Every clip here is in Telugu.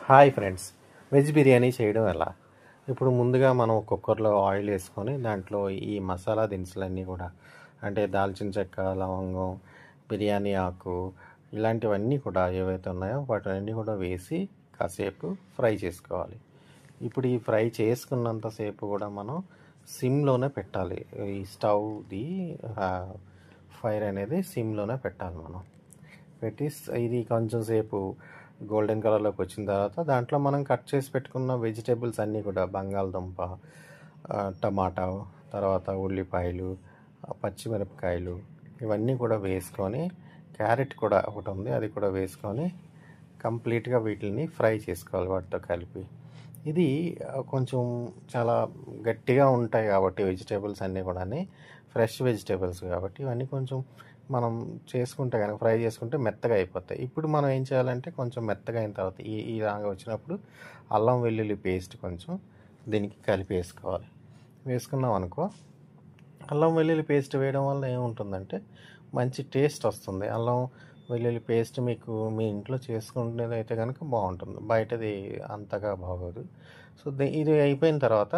హాయ్ ఫ్రెండ్స్, వెజ్ బిర్యానీ చేయడం ఎలా? ఇప్పుడు ముందుగా మనం కుక్కర్లో ఆయిల్ వేసుకొని దాంట్లో ఈ మసాలా దినుసులన్నీ కూడా అంటే దాల్చిన చెక్క, లవంగం, బిర్యానీ ఆకు ఇలాంటివన్నీ కూడా ఏవైతే ఉన్నాయో వాటిని కూడా వేసి కాసేపు ఫ్రై చేసుకోవాలి. ఇప్పుడు ఈ ఫ్రై చేసుకున్నంతసేపు కూడా మనం సిమ్లోనే పెట్టాలి. ఈ స్టవ్ది ఫైర్ అనేది సిమ్లోనే పెట్టాలి. మనం పెట్టి ఇది కొంచెం సేపు గోల్డెన్ కలర్లోకి వచ్చిన తర్వాత దాంట్లో మనం కట్ చేసి పెట్టుకున్న వెజిటేబుల్స్ అన్నీ కూడా బంగాళదుంప, టమాటా, తర్వాత ఉల్లిపాయలు, పచ్చిమిరపకాయలు ఇవన్నీ కూడా వేసుకొని, క్యారెట్ కూడా ఒకటి ఉంది అది కూడా వేసుకొని కంప్లీట్గా వీటిని ఫ్రై చేసుకోవాలి వాటితో కలిపి. ఇది కొంచెం చాలా గట్టిగా ఉంటాయి కాబట్టి వెజిటేబుల్స్ అన్నీ కూడా ఫ్రెష్ వెజిటేబుల్స్ కాబట్టి ఇవన్నీ కొంచెం మనం చేసుకుంటే కనుక ఫ్రై చేసుకుంటే మెత్తగా అయిపోతాయి. ఇప్పుడు మనం ఏం చేయాలంటే కొంచెం మెత్తగా అయిన తర్వాత ఇలాగా వచ్చినప్పుడు అల్లం వెల్లుల్లి పేస్ట్ కొంచెం దీనికి కలిపి వేసుకోవాలి. వేసుకున్నాం అనుకో, అల్లం వెల్లుల్లి పేస్ట్ వేయడం వల్ల ఏముంటుందంటే మంచి టేస్ట్ వస్తుంది. అల్లం వెల్లుల్లి పేస్ట్ మీకు మీ ఇంట్లో చేసుకునేది అయితే కనుక బాగుంటుంది, బయటది అంతగా బాగోదు. సో ఇది అయిపోయిన తర్వాత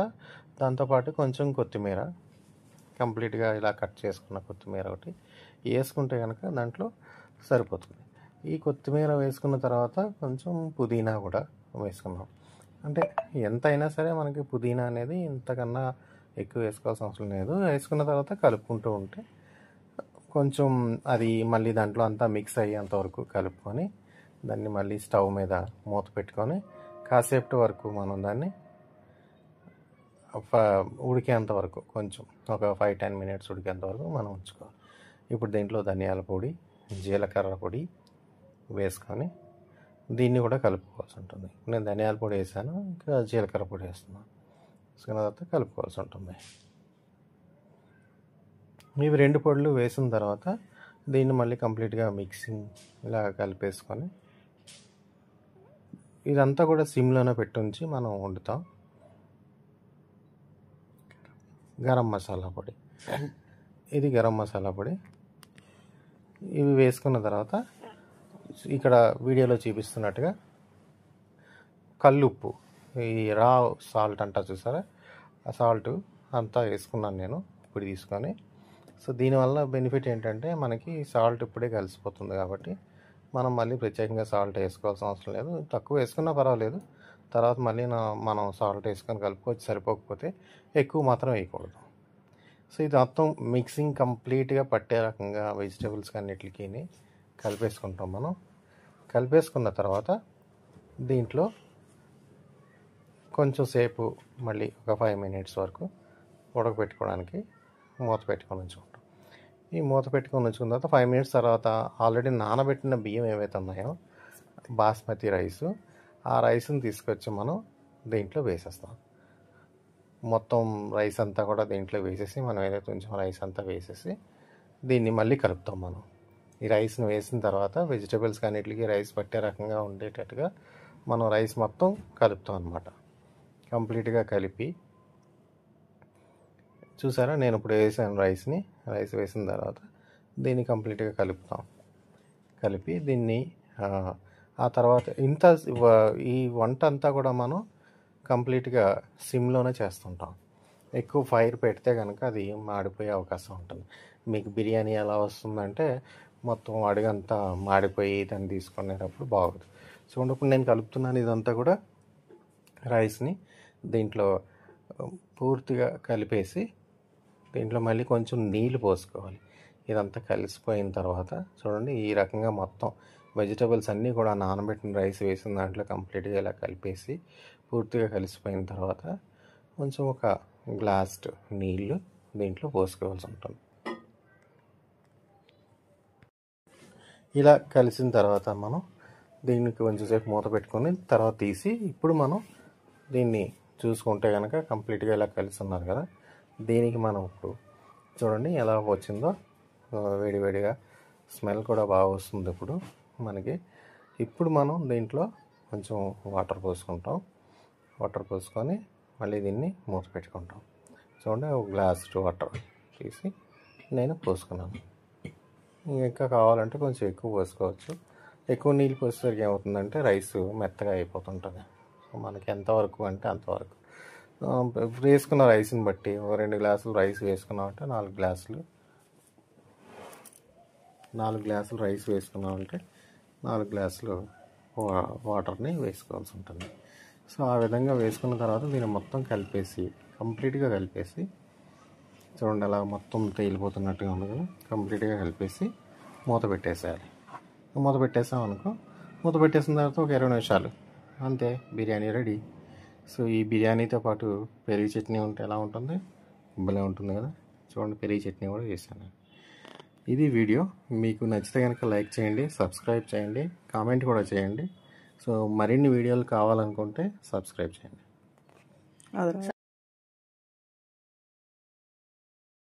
దాంతోపాటు కొంచెం కొత్తిమీర, కంప్లీట్గా ఇలా కట్ చేసుకున్న కొత్తిమీర ఒకటి వేసుకుంటే కనుక దాంట్లో సరిపోతుంది. ఈ కొత్తిమీర వేసుకున్న తర్వాత కొంచెం పుదీనా కూడా వేసుకున్నాం. అంటే ఎంతైనా సరే మనకి పుదీనా అనేది ఇంతకన్నా ఎక్కువ వేసుకోవాల్సిన అవసరం లేదు. వేసుకున్న తర్వాత కలుపుకుంటూ ఉంటే కొంచెం అది మళ్ళీ దాంట్లో అంతా మిక్స్ అయ్యేంతవరకు కలుపుకొని దాన్ని మళ్ళీ స్టవ్ మీద మూత పెట్టుకొని కాసేపటి వరకు మనం దాన్ని ఉడికేంత వరకు కొంచెం ఒక 5-10 మినిట్స్ ఉడికేంత వరకు మనం ఉంచుకోవాలి. ఇప్పుడు దీంట్లో ధనియాల పొడి, జీలకర్ర పొడి వేసుకొని దీన్ని కూడా కలుపుకోవాల్సి ఉంటుంది. నేను ధనియాల పొడి వేసాను, ఇంకా జీలకర్ర పొడి వేస్తున్నాను. వేసుకున్న తర్వాత కలుపుకోవాల్సి ఉంటుంది. ఇవి 2 పొడులు వేసిన తర్వాత దీన్ని మళ్ళీ కంప్లీట్గా మిక్సింగ్ ఇలా కలిపేసుకొని ఇదంతా కూడా సిమ్లోనే పెట్టి ఉంచి మనం వండుతాం. గరం మసాలా పొడి, ఇది గరం మసాలా పొడి. ఇవి వేసుకున్న తర్వాత ఇక్కడ వీడియోలో చూపిస్తున్నట్టుగా కల్లుప్పు, ఈ రా సాల్ట్ అంటారు చూసారా, ఆ సాల్ట్ అంతా వేసుకున్నాను నేను ఇప్పుడు తీసుకొని. సో దీనివల్ల బెనిఫిట్ ఏంటంటే మనకి సాల్ట్ ఇప్పుడే కలిసిపోతుంది కాబట్టి మనం మళ్ళీ ప్రత్యేకంగా సాల్ట్ వేసుకోవాల్సిన అవసరం లేదు. తక్కువ వేసుకున్నా పర్వాలేదు, తర్వాత మళ్ళీ మనం సాల్ట్ వేసుకొని కలుపుకోవచ్చు. సరిపోకపోతే ఎక్కువ మాత్రం వేయకూడదు. సో ఇది మొత్తం మిక్సింగ్ కంప్లీట్గా పట్టే రకంగా వెజిటేబుల్స్ అన్నిటికీ కలిపేసుకుంటాం. మనం కలిపేసుకున్న తర్వాత దీంట్లో కొంచెం సేపు మళ్ళీ ఒక 5 మినిట్స్ వరకు ఉడకబెట్టుకోవడానికి మూత పెట్టుకొని ఉంచుకుంటాం. ఈ మూత పెట్టుకొని ఉంచుకున్న తర్వాత 5 మినిట్స్ తర్వాత ఆల్రెడీ నానబెట్టిన బియ్యం ఏవైతే ఉన్నాయో బాస్మతి రైసు, ఆ రైస్ని తీసుకొచ్చి మనం దీంట్లో వేసేస్తాం. మొత్తం రైస్ అంతా కూడా దీంట్లో వేసేసి మనం ఏదైతే కొంచెం రైస్ అంతా వేసేసి దీన్ని మళ్ళీ కలుపుతాం. మనం ఈ రైస్ని వేసిన తర్వాత వెజిటేబుల్స్ అన్నిటికీ రైస్ పట్టే రకంగా ఉండేటట్టుగా మనం రైస్ మొత్తం కలుపుతాం అన్నమాట. కంప్లీట్గా కలిపి చూసారా, నేను ఇప్పుడు వేసాను రైస్ వేసిన తర్వాత దీన్ని కంప్లీట్గా కలుపుతాం. కలిపి దీన్ని ఆ తర్వాత ఈ వంట అంతా కూడా మనం కంప్లీట్గా సిమ్లోనే చేస్తుంటాం. ఎక్కువ ఫైర్ పెడితే కనుక అది మాడిపోయే అవకాశం ఉంటుంది. మీకు బిర్యానీ ఎలా వస్తుందంటే మొత్తం అడుగంతా మాడిపోయి దాన్ని తీసుకునేటప్పుడు బాగోదు. సో ఇప్పుడు నేను కలుపుతున్నాను ఇదంతా కూడా రైస్ని దీంట్లో పూర్తిగా కలిపేసి దీంట్లో మళ్ళీ కొంచెం నీళ్ళు పోసుకోవాలి. ఇదంతా కలిసిపోయిన తర్వాత చూడండి, ఈ రకంగా మొత్తం వెజిటేబుల్స్ అన్నీ కూడా నానబెట్టిన రైస్ వేసిన దాంట్లో కంప్లీట్గా ఇలా కలిపేసి పూర్తిగా కలిసిపోయిన తర్వాత కొంచెం ఒక గ్లాస్ నీళ్ళు దీంట్లో పోసుకోవాల్సి ఉంటుంది. ఇలా కలిసిన తర్వాత మనం దీనికి కొంచెంసేపు మూత పెట్టుకొని తర్వాత తీసి ఇప్పుడు మనం దీన్ని చూసుకుంటే కనుక కంప్లీట్గా ఇలా కలిసి ఉన్నారు కదా, దీనికి మనం ఇప్పుడు చూడండి ఎలా వచ్చిందో, వేడివేడిగా స్మెల్ కూడా బాగా వస్తుంది ఇప్పుడు మనకి. ఇప్పుడు మనం దీంట్లో కొంచెం వాటర్ పోసుకుంటాం. వాటర్ పోసుకొని మళ్ళీ దీన్ని మూత పెట్టుకుంటాం. చూడండి, ఒక గ్లాస్ వాటర్ తీసి నేను పోసుకున్నాను. ఇంకా కావాలంటే కొంచెం ఎక్కువ పోసుకోవచ్చు. ఎక్కువ నీళ్ళు పోసేసరికి ఏమవుతుందంటే రైస్ మెత్తగా అయిపోతుంటుంది. సో మనకి ఎంతవరకు అంటే అంతవరకు ఇప్పుడు వేసుకున్న రైస్ని బట్టి 2 గ్లాసులు రైస్ వేసుకున్నామంటే 4 గ్లాసులు రైస్ వేసుకున్నామంటే 4 గ్లాసులు వాటర్ని వేసుకోవాల్సి ఉంటుంది. సో ఆ విధంగా వేసుకున్న తర్వాత దీన్ని మొత్తం కంప్లీట్గా కలిపేసి చూడండి, అలా మొత్తం తేలిపోతున్నట్టుగా ఉంది కదా. కంప్లీట్గా కలిపేసి మూత పెట్టేసేయాలి. మూత పెట్టేసామనుకో, మూత పెట్టేసిన తర్వాత ఒక 20 నిమిషాలు అంతే, బిర్యానీ రెడీ. సో ఈ బిర్యానీతో పాటు పెరుగు చట్నీ ఉంటే ఎలా ఉంటుంది, భలే ఉంటుంది కదా. చూడండి, పెరుగు చట్నీ కూడా చేశాను. ఇది వీడియో మీకు నచ్చితే కనుక లైక్ చేయండి, సబ్స్క్రైబ్ చేయండి, కామెంట్ కూడా చేయండి. సో మరిన్ని వీడియోలు కావాలనుకుంటే సబ్స్క్రైబ్ చేయండి.